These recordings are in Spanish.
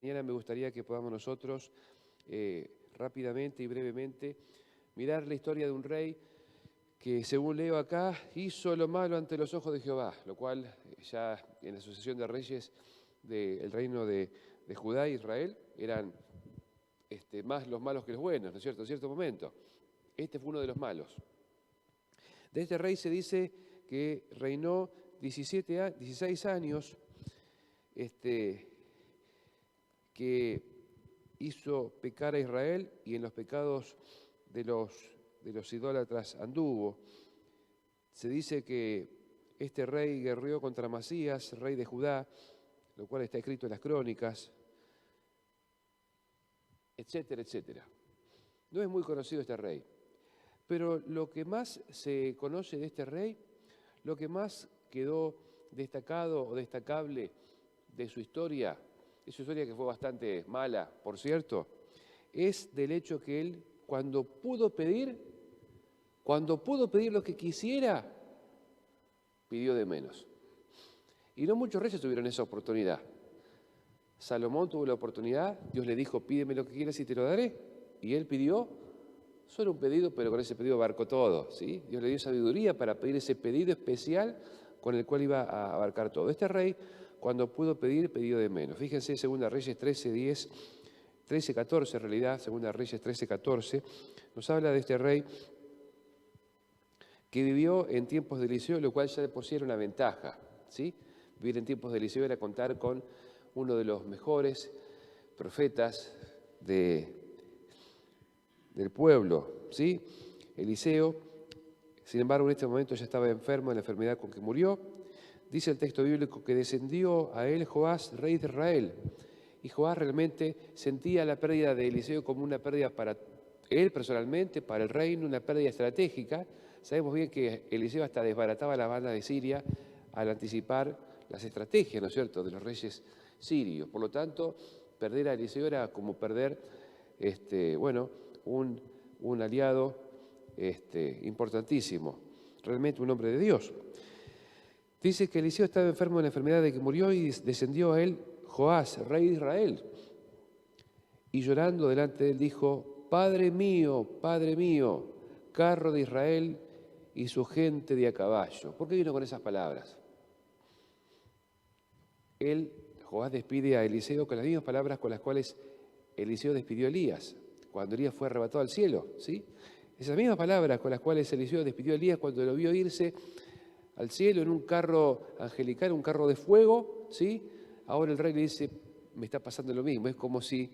Mañana me gustaría que podamos nosotros rápidamente y brevemente mirar la historia de un rey que, según leo acá, hizo lo malo ante los ojos de Jehová, lo cual ya en la sucesión de reyes del reino de Judá e Israel eran más los malos que los buenos, ¿no es cierto? En cierto momento. Este fue uno de los malos. De este rey se dice que reinó 16 años, que hizo pecar a Israel y en los pecados de los idólatras anduvo. Se dice que este rey guerreó contra Amasías, rey de Judá, lo cual está escrito en las crónicas, etcétera, etcétera. No es muy conocido este rey, pero lo que más se conoce de este rey, lo que más quedó destacado o destacable de su historia que fue bastante mala, por cierto, es del hecho que él, cuando pudo pedir lo que quisiera, pidió de menos. Y no muchos reyes tuvieron esa oportunidad. Salomón tuvo la oportunidad, Dios le dijo, pídeme lo que quieras y te lo daré. Y él pidió, solo un pedido, pero con ese pedido abarcó todo, ¿sí? Dios le dio sabiduría para pedir ese pedido especial con el cual iba a abarcar todo. Este rey, cuando pudo pedir, pidió de menos. Fíjense, 2 Reyes 13:10, 13:14 en realidad, 2 Reyes 13:14, nos habla de este rey que vivió en tiempos de Eliseo, lo cual ya de por sí era una ventaja, ¿sí? Vivir en tiempos de Eliseo era contar con uno de los mejores profetas del pueblo, ¿sí? Eliseo, sin embargo, en este momento ya estaba enfermo de la enfermedad con que murió. Dice el texto bíblico que descendió a él Joás, rey de Israel. Y Joás realmente sentía la pérdida de Eliseo como una pérdida para él personalmente, para el reino, una pérdida estratégica. Sabemos bien que Eliseo hasta desbarataba la banda de Siria al anticipar las estrategias, ¿no es cierto?, de los reyes sirios. Por lo tanto, perder a Eliseo era como perder, un aliado importantísimo, realmente un hombre de Dios. Dice que Eliseo estaba enfermo de la enfermedad de que murió y descendió a él Joás, rey de Israel. Y llorando delante de él dijo, Padre mío, carro de Israel y su gente de a caballo. ¿Por qué vino con esas palabras? Joás despide a Eliseo con las mismas palabras con las cuales Eliseo despidió a Elías, cuando Elías fue arrebatado al cielo, ¿sí? Esas mismas palabras con las cuales Eliseo despidió a Elías cuando lo vio irse al cielo en un carro angelical, un carro de fuego, ¿sí? Ahora el rey le dice, me está pasando lo mismo, es como si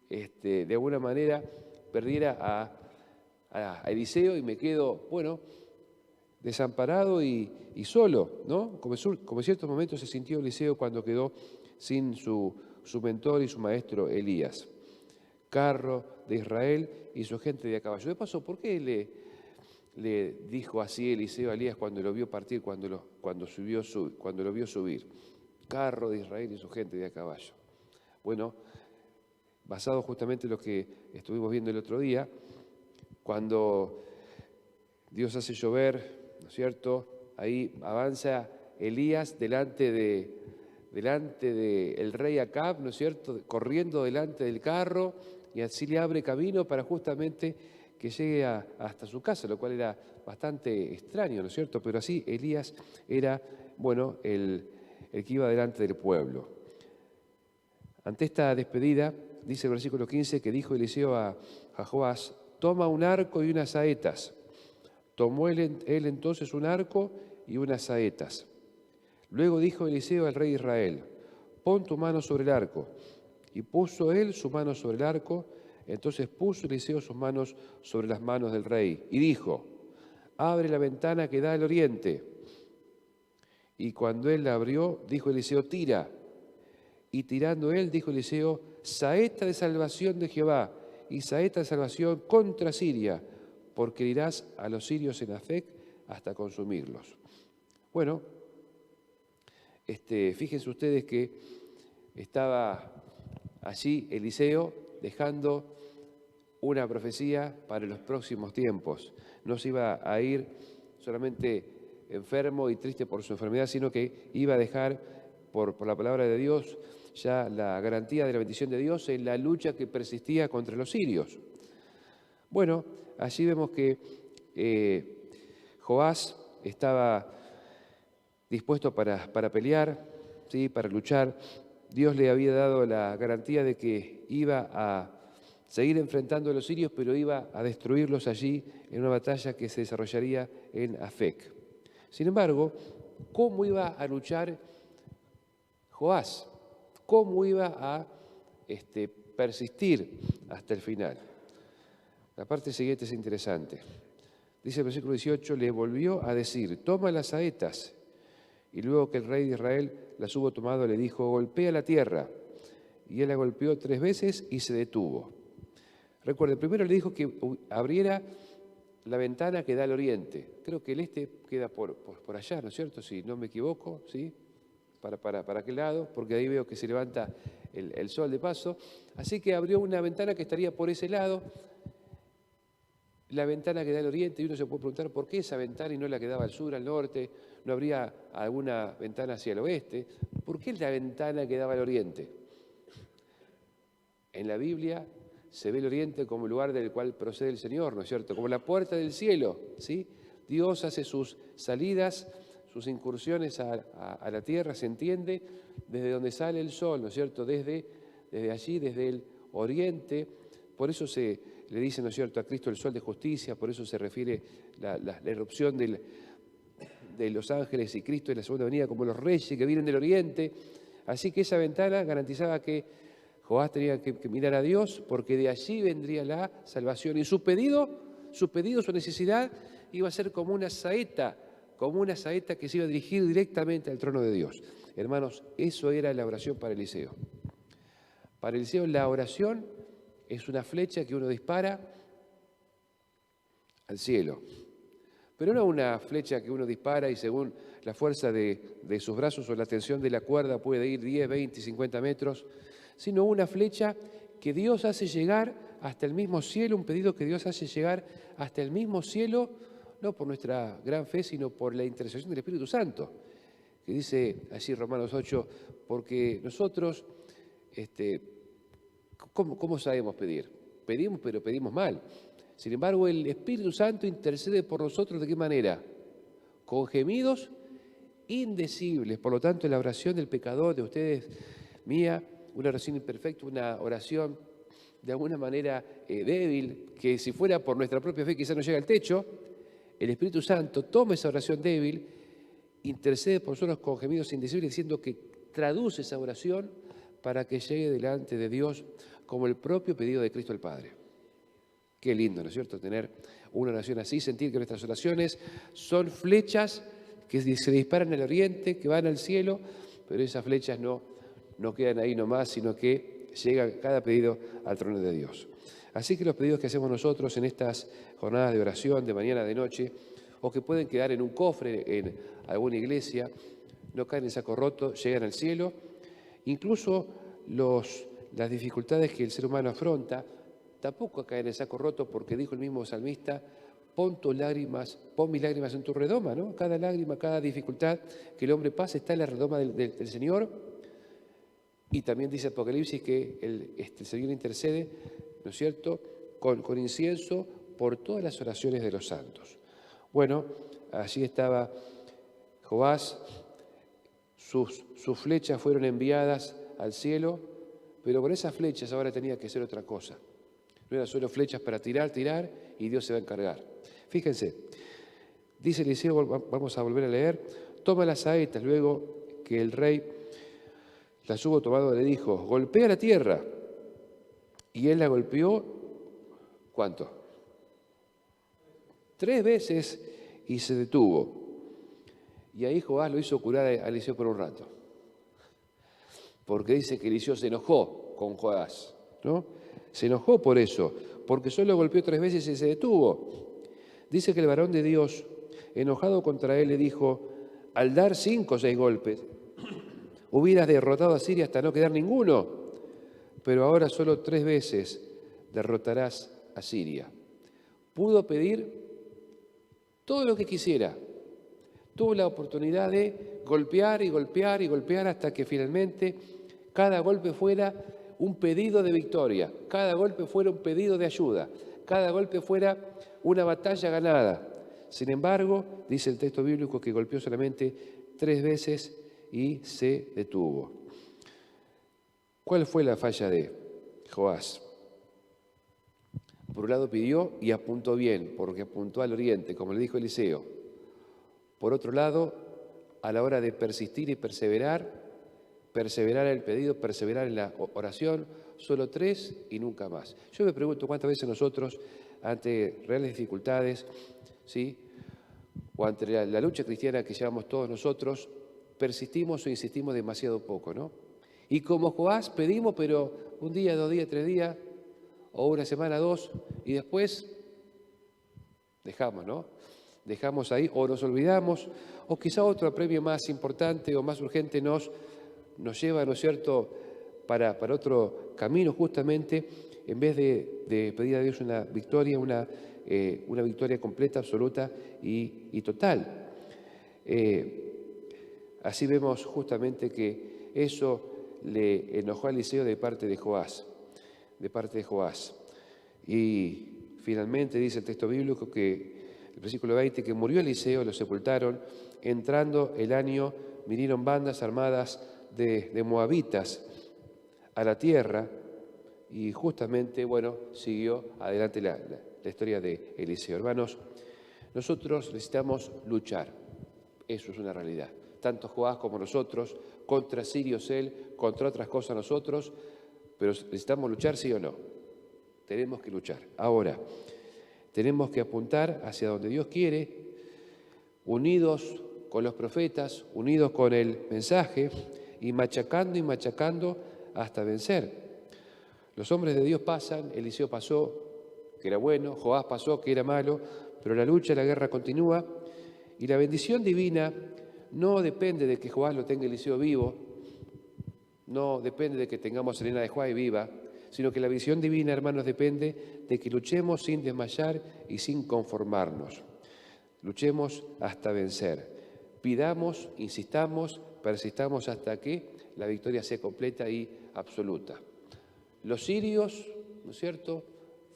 de alguna manera perdiera a Eliseo y me quedo, desamparado y solo, ¿no? Como en ciertos momentos se sintió Eliseo cuando quedó sin su mentor y su maestro Elías. Carro de Israel y su gente de a caballo. De paso, ¿por qué le dijo así Eliseo a Elías cuando lo vio partir, cuando lo vio subir? Carro de Israel y su gente de a caballo. Bueno, basado justamente en lo que estuvimos viendo el otro día, cuando Dios hace llover, ¿no es cierto? Ahí avanza Elías delante del rey Acab, ¿no es cierto? Corriendo delante del carro y así le abre camino para justamente que llegue hasta su casa, lo cual era bastante extraño, ¿no es cierto? Pero así Elías era, el que iba delante del pueblo. Ante esta despedida, dice el versículo 15, que dijo Eliseo a Joás, toma un arco y unas saetas. Tomó él entonces un arco y unas saetas. Luego dijo Eliseo al rey de Israel, pon tu mano sobre el arco. Y puso él su mano sobre el arco, entonces puso Eliseo sus manos sobre las manos del rey. Y dijo, abre la ventana que da al oriente. Y cuando él la abrió, dijo Eliseo, tira. Y tirando él, dijo Eliseo, saeta de salvación de Jehová y saeta de salvación contra Siria, porque irás a los sirios en Afec hasta consumirlos. Bueno, fíjense ustedes que estaba allí Eliseo dejando una profecía para los próximos tiempos. No se iba a ir solamente enfermo y triste por su enfermedad, sino que iba a dejar por la palabra de Dios ya la garantía de la bendición de Dios en la lucha que persistía contra los sirios. Bueno, allí vemos que Joás estaba dispuesto para pelear, ¿sí? Para luchar. Dios le había dado la garantía de que iba a seguir enfrentando a los sirios, pero iba a destruirlos allí en una batalla que se desarrollaría en Afec. Sin embargo, ¿cómo iba a luchar Joás? ¿Cómo iba a persistir hasta el final? La parte siguiente es interesante. Dice el versículo 18, le volvió a decir, toma las saetas. Y luego que el rey de Israel las hubo tomado, le dijo, golpea la tierra. Y él la golpeó 3 veces y se detuvo. Recuerden, primero le dijo que abriera la ventana que da al oriente. Creo que el este queda por allá, ¿no es cierto? Si no me equivoco, ¿sí? Para aquel lado, porque ahí veo que se levanta el sol de paso. Así que abrió una ventana que estaría por ese lado, la ventana que da al oriente, y uno se puede preguntar por qué esa ventana y no la que daba al sur, al norte, no habría alguna ventana hacia el oeste. ¿Por qué la ventana que daba al oriente? En la Biblia se ve el oriente como el lugar del cual procede el Señor, ¿no es cierto? Como la puerta del cielo, ¿sí? Dios hace sus salidas, sus incursiones a la tierra, se entiende, desde donde sale el sol, ¿no es cierto? Desde allí, desde el oriente. Por eso se le dice, ¿no es cierto?, a Cristo el sol de justicia, por eso se refiere la erupción de los ángeles y Cristo en la segunda venida como los reyes que vienen del oriente. Así que esa ventana garantizaba que Joás tenía que mirar a Dios, porque de allí vendría la salvación. Y su pedido, su necesidad, iba a ser como una saeta que se iba a dirigir directamente al trono de Dios. Hermanos, eso era la oración para Eliseo. Para Eliseo la oración es una flecha que uno dispara al cielo. Pero no una flecha que uno dispara y según la fuerza de sus brazos o la tensión de la cuerda puede ir 10, 20, 50 metros, sino una flecha que Dios hace llegar hasta el mismo cielo, un pedido que Dios hace llegar hasta el mismo cielo, no por nuestra gran fe, sino por la intercesión del Espíritu Santo, que dice así Romanos 8, porque nosotros, ¿cómo sabemos pedir? Pedimos, pero pedimos mal. Sin embargo, el Espíritu Santo intercede por nosotros, ¿de qué manera? Con gemidos indecibles. Por lo tanto, la oración del pecador, de ustedes, mía, una oración imperfecta, una oración de alguna manera débil, que si fuera por nuestra propia fe quizás no llega al techo, el Espíritu Santo toma esa oración débil, intercede por nosotros con gemidos indecibles, diciendo que traduce esa oración para que llegue delante de Dios como el propio pedido de Cristo el Padre. Qué lindo, ¿no es cierto?, tener una oración así, sentir que nuestras oraciones son flechas que se disparan al oriente, que van al cielo, pero esas flechas no quedan ahí nomás, sino que llega cada pedido al trono de Dios. Así que los pedidos que hacemos nosotros en estas jornadas de oración, de mañana, de noche, o que pueden quedar en un cofre en alguna iglesia, no caen en saco roto, llegan al cielo. Incluso las dificultades que el ser humano afronta tampoco caen en saco roto, porque dijo el mismo salmista, pon mis lágrimas en tu redoma, ¿no? Cada lágrima, cada dificultad que el hombre pasa está en la redoma del Señor. Y también dice Apocalipsis que el Señor intercede, ¿no es cierto?, con incienso por todas las oraciones de los santos. Bueno, allí estaba Joás, sus flechas fueron enviadas al cielo, pero con esas flechas ahora tenía que hacer otra cosa. No eran solo flechas para tirar, y Dios se va a encargar. Fíjense, dice Eliseo, vamos a volver a leer, toma las saetas, luego que el rey las hubo tomado, le dijo, golpea la tierra. Y él la golpeó, ¿cuánto? 3 veces y se detuvo. Y ahí Joás lo hizo curar a Eliseo por un rato. Porque dice que Eliseo se enojó con Joás, ¿no? Se enojó por eso, porque solo golpeó 3 veces y se detuvo. Dice que el varón de Dios, enojado contra él, le dijo, al dar 5 o 6 golpes, hubieras derrotado a Siria hasta no quedar ninguno, pero ahora solo 3 veces derrotarás a Siria. Pudo pedir todo lo que quisiera. Tuvo la oportunidad de golpear y golpear y golpear hasta que finalmente cada golpe fuera un pedido de victoria, cada golpe fuera un pedido de ayuda, cada golpe fuera una batalla ganada. Sin embargo, dice el texto bíblico que golpeó solamente 3 veces y se detuvo. ¿Cuál fue la falla de Joás? Por un lado pidió y apuntó bien, porque apuntó al oriente, como le dijo Eliseo. Por otro lado, a la hora de persistir y perseverar en el pedido, perseverar en la oración, solo 3 y nunca más. Yo me pregunto cuántas veces nosotros, ante reales dificultades, ¿sí?, o ante la lucha cristiana que llevamos todos nosotros, persistimos o insistimos demasiado poco, ¿no? Y como Joás pedimos, pero un día, 2 días, 3 días, o una semana, 2, y después dejamos, ¿no? Dejamos ahí, o nos olvidamos, o quizá otro apremio más importante o más urgente nos lleva, ¿no es cierto?, para otro camino justamente, en vez de pedir a Dios una victoria, una victoria completa, absoluta y total. Así vemos justamente que eso le enojó a Eliseo de parte de Joás. Y finalmente dice el texto bíblico que, el versículo 20, que murió Eliseo, lo sepultaron, entrando el año, vinieron bandas armadas de moabitas a la tierra, y justamente, bueno, siguió adelante la historia de Eliseo. Hermanos, nosotros necesitamos luchar, eso es una realidad. Tanto Joás como nosotros, contra sirios él, contra otras cosas nosotros, pero necesitamos luchar, ¿sí o no? Tenemos que luchar. Ahora, tenemos que apuntar hacia donde Dios quiere, unidos con los profetas, unidos con el mensaje, y machacando hasta vencer. Los hombres de Dios pasan, Eliseo pasó, que era bueno, Joás pasó, que era malo, pero la lucha, la guerra continúa, y la bendición divina no depende de que Joás lo tenga Eliseo vivo, no depende de que tengamos a Elena de Juárez viva, sino que la visión divina, hermanos, depende de que luchemos sin desmayar y sin conformarnos. Luchemos hasta vencer. Pidamos, insistamos, persistamos hasta que la victoria sea completa y absoluta. Los sirios, ¿no es cierto?,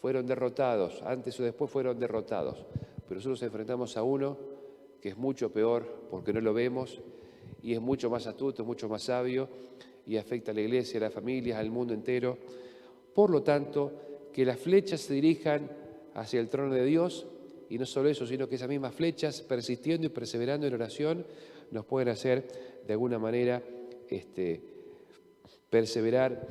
fueron derrotados, antes o después fueron derrotados, pero nosotros enfrentamos a uno que es mucho peor porque no lo vemos y es mucho más astuto, mucho más sabio y afecta a la iglesia, a las familias, al mundo entero. Por lo tanto, que las flechas se dirijan hacia el trono de Dios, y no solo eso, sino que esas mismas flechas, persistiendo y perseverando en oración, nos pueden hacer de alguna manera perseverar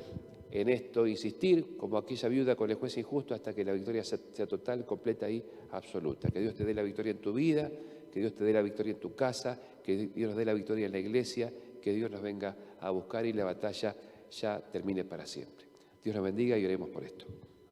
en esto, insistir, como aquella viuda con el juez injusto, hasta que la victoria sea total, completa y absoluta. Que Dios te dé la victoria en tu vida, que Dios te dé la victoria en tu casa, que Dios nos dé la victoria en la iglesia, que Dios nos venga a buscar y la batalla ya termine para siempre. Dios nos bendiga y oremos por esto.